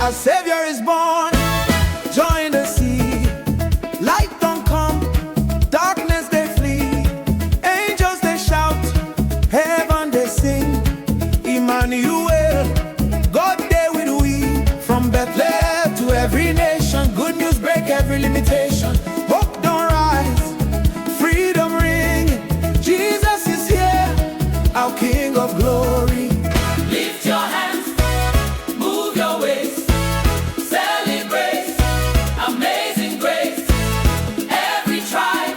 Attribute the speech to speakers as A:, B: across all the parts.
A: Our Savior is born, joy in the sea. Light don't come, darkness they flee. Angels they shout, heaven they sing. Emmanuel, God there with we. From Bethlehem to every nation, good news break every limitation. Hope don't rise, freedom ring. Jesus is here, our King of glory.
B: Lift your hands, move your waist, celebrate amazing grace. Every tribe,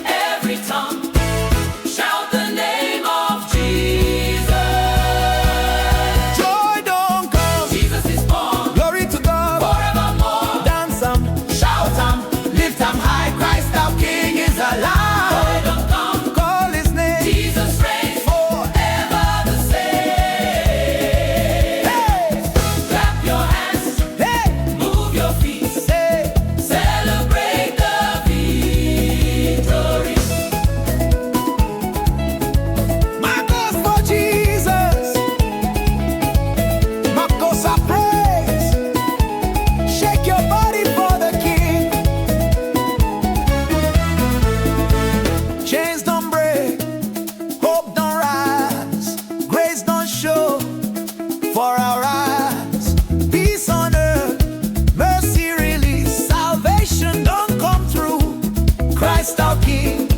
B: every tongue, shout the name of Jesus.
A: Joy don't come,
B: Jesus is born,
A: glory to God.
B: forevermore.
A: Dance shout lift high. Christ our King is alive.
B: Joy don't come,
A: Call his name.
B: Jesus reigns forever the same.
A: Hey,
B: Clap your hands,
A: hey,
B: move your feet,
A: hey.
B: celebrate the victory.
A: Marcos for Jesus. Marcos our praise. Shake your body for the King. Chains don't break, hope don't rise, grace don't show for our eyes. Peace on earth, mercy release, salvation don't come through. Christ our King,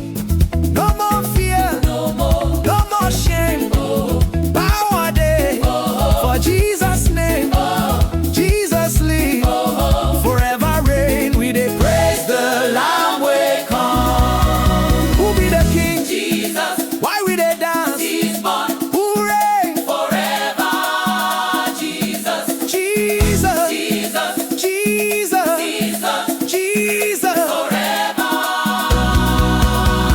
A: no more fear,
B: No more,
A: no more shame. Power day for Jesus' name. Jesus live, forever reign. We dey praise the Lamb way come. Who be the King?
B: Jesus
A: Why we dey dance?
B: is born
A: Who reign?
B: forever. Jesus,
A: Jesus,
B: Jesus,
A: Jesus,
B: Jesus,
A: Jesus.
B: forever.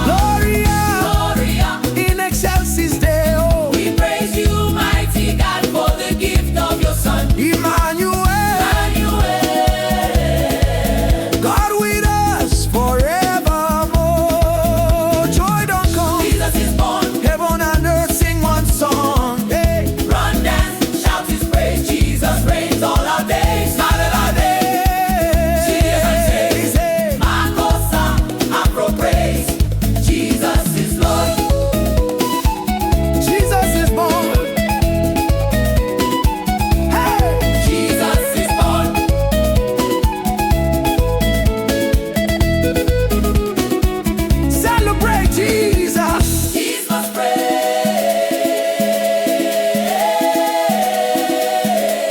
A: Gloria
B: Gloria,
A: in excelsis Deo.
B: we praise you, mighty God, for the gift of your Son,
A: Emmanuel,
B: Emmanuel.
A: God with us forevermore. Joy don't come,
B: Jesus is born,
A: heaven and earth sing one song. Hey,
B: run, dance, shout his praise. Jesus reigns all our days.
A: holidays. Hey,
B: Makosa, Afro praise. Jesus is Lord.
A: Jesus is born. Hey,
B: Jesus is born.
A: celebrate Jesus.
B: Jesus praise.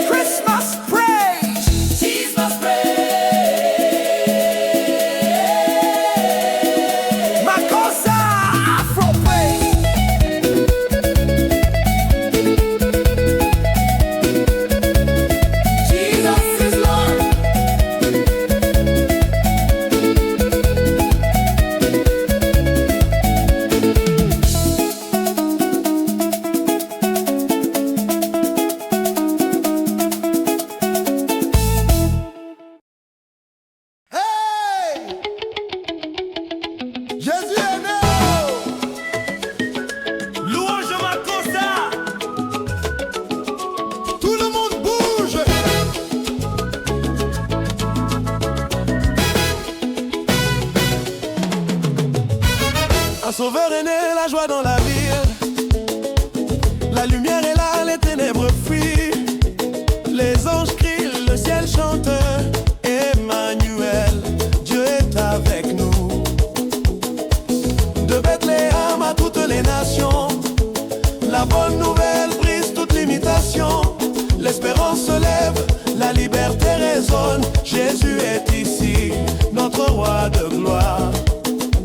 A: Christmas praise.
B: Jesus praise.
A: Makosa Afro praise.
B: Jesus is Lord.
A: Hey! Jésus est né!
C: Louange Makosa.
A: Tout le monde bouge! Un sauveur est né, la joie dans la ville. La lumière est là, les ténèbres fuient. Les anges crient, le ciel chante. Emmanuel, Dieu est avec nous. De Bethléem à toutes les nations, la bonne nouvelle brise toute limitation. L'espérance se lève, la liberté résonne. Jésus est ici, notre roi de gloire.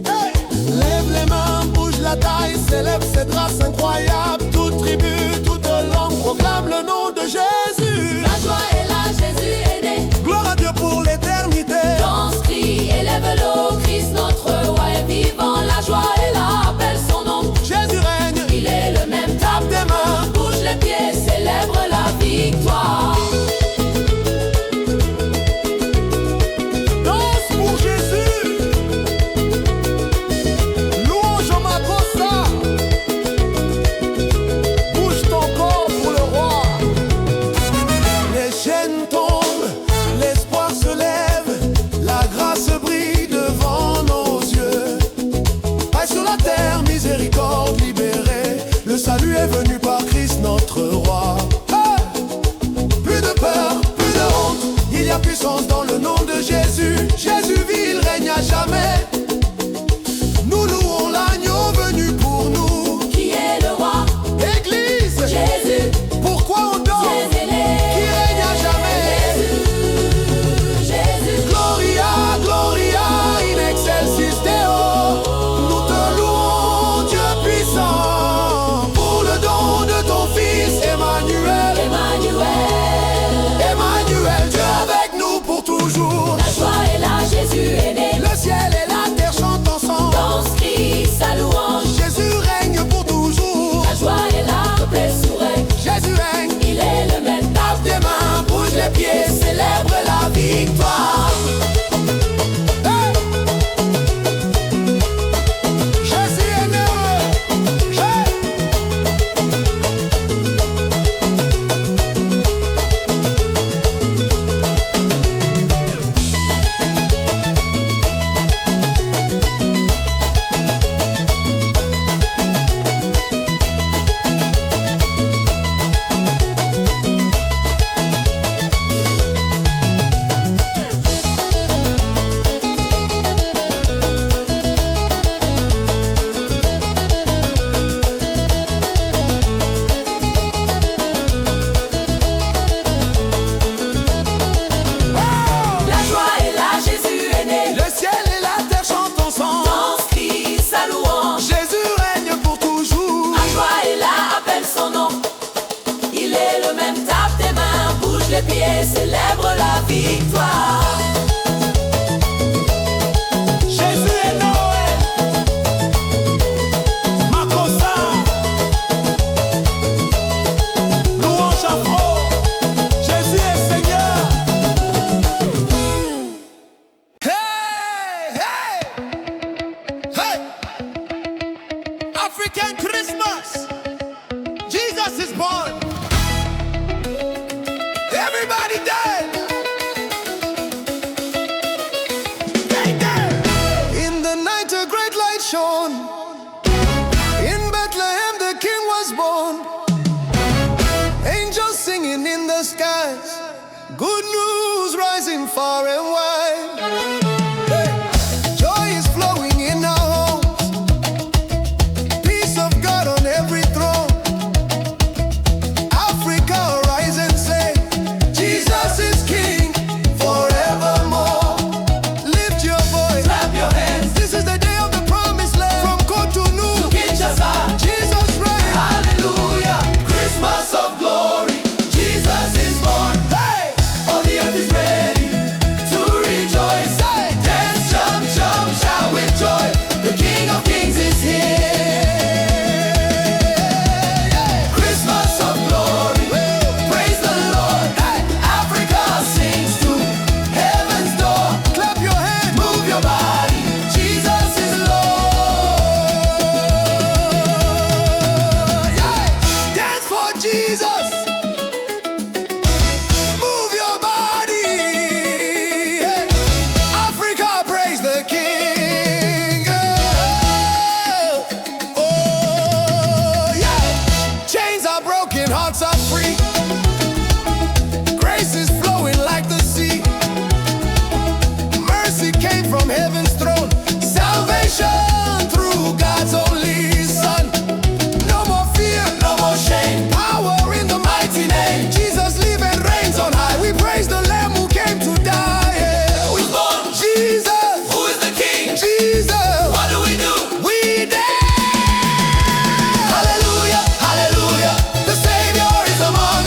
A: Hey! Lève les mains, bouge la taille, célèbre cette grâce incroyable. Toute tribu, toute langue proclame le nom de Jésus.
B: La joie est là, Jésus est né.
A: Gloire à Dieu pour l'éternité.
B: Danse, crie, élève-le, Christ notre roi est vivant. La joie est là, appelle son nom.
A: Jésus règne,
B: Il est le même, tape
A: des mains.
B: bouge les pieds, célèbre la victoire.
A: Danse pour Jésus. Louange au Makosa. venu par Christ notre roi. Hey! Plus de peur, plus de honte, il y a puissance dans le nom de Jésus. Jésus vit, il règne à jamais. Nous louons l'agneau venu pour nous.
B: Qui est le roi?
A: Église,
B: Jésus.
A: pourquoi on danse?
B: Jésus est né.
A: Qui règne à jamais.
B: Jésus.
A: Gloria, Gloria, in excelsis Deo. Nous te louons, Dieu puissant, pour le don de ton Fils Emmanuel. Emmanuel, Dieu avec nous pour toujours.
B: La joie est là, Jésus est né.
A: Le ciel et la terre chantent ensemble.
B: Danse, crie sa louange.
A: Jésus règne pour toujours.
B: La joie est là, peuple sourire.
A: Jésus règne.
B: Il est le même.
A: Tape des mains, bouge les pieds, célèbre la victoire. Hey! Jésus est né. Hey!
B: La joie est là, Jésus est né.
A: Le ciel et la terre chantent ensemble.
B: Danse, crie sa louange.
A: Jésus règne pour toujours.
B: La joie est là, appelle son nom. Il est le même, tape tes mains, bouge les pieds, célèbre la victoire.
C: Jésus est Noël. Makossa. Louange afro. Jésus est Seigneur.
A: Hey, hey, hey! African Christmas. Jesus is born. Everybody dance. Hey, dance. In the night a great light shone. In Bethlehem the King was born. Angels singing in the skies. Good news rising far and wide. Hey. Joy is flowing in our homes. Peace of God on every throne. Africa arise and say, Jesus is King forevermore. Lift your voice,
B: Clap your hands,
A: this is the day of the promised land. From Cotonou,
B: Kinshasa.
A: Jesus reigns.
B: Hallelujah, Christmas of glory. Jesus is born.
A: Hey!
B: All the earth is ready to rejoice.
A: Hey!
B: Dance, jump, jump, shout with joy. The King of Kings is here. Christmas of glory. Praise the Lord. Africa sings to heaven's door.
A: Clap your hands.
B: Move your body. Jesus is Lord.
A: Dance for Jesus. Move your body. Hey. Africa, praise the King. Oh, yeah. Chains are broken, hearts are free. Grace is flowing like the sea. Mercy came from heaven's throne. Salvation through God's only Son. No more fear, no more shame. Power in the mighty name. Jesus lives and reigns on high. We praise the Lamb who came to die. Yeah.
B: Who's born?
A: Jesus,
B: Who is the King?
A: Jesus,
B: What do?
A: we dance.
B: Hallelujah, hallelujah.
A: The Savior is among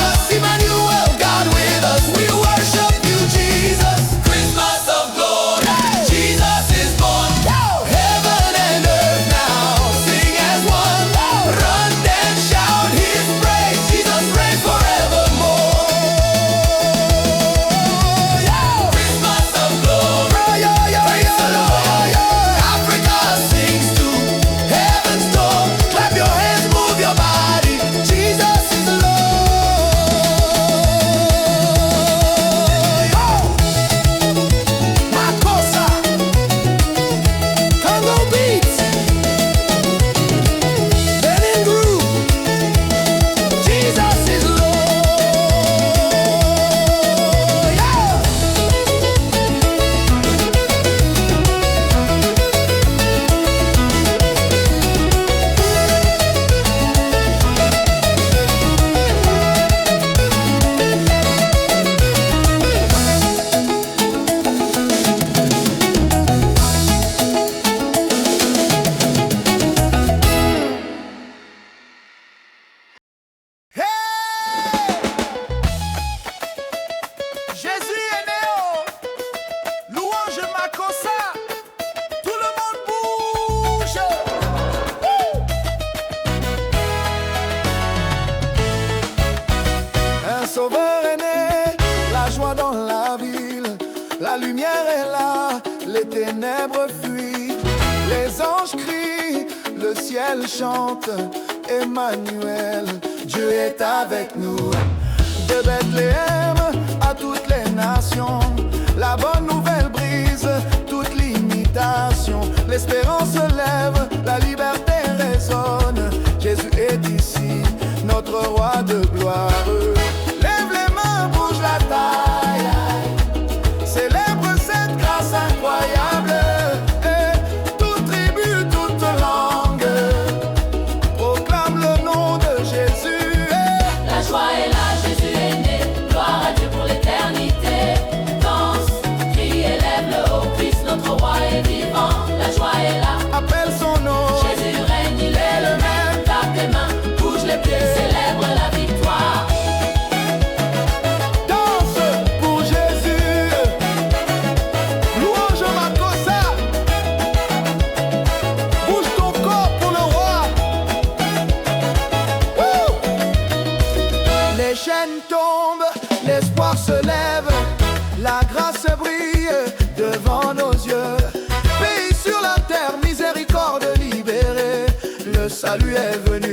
A: Sauveur est né, la joie dans la ville, la lumière est là, les ténèbres fuient, les anges crient, le ciel chante, Emmanuel, Dieu est avec nous. De Bethléem à toutes les nations, la bonne nouvelle brise toute limitation, l'espérance se lève, la liberté résonne, Jésus est ici, notre roi de gloire. Lève les mains, bouge la taille, célèbre cette grâce incroyable, et toute tribu, toute langue proclame le nom de Jésus.
B: La joie est là, Jésus est né, gloire à Dieu pour l'éternité. Danse, crie, élève le haut, Christ notre roi est vivant. La joie est là,
A: Appelle son nom,
B: Jésus règne, il est le même. Tape tes mains, bouge les pieds, célèbre la victoire.
A: danse pour Jésus. Louange Makossa. Bouge ton corps pour le roi. Wouh! Les chaînes tombent, l'espoir se lève, la grâce brille devant nos yeux. Pays sur la terre, miséricorde libérée, le salut est venu.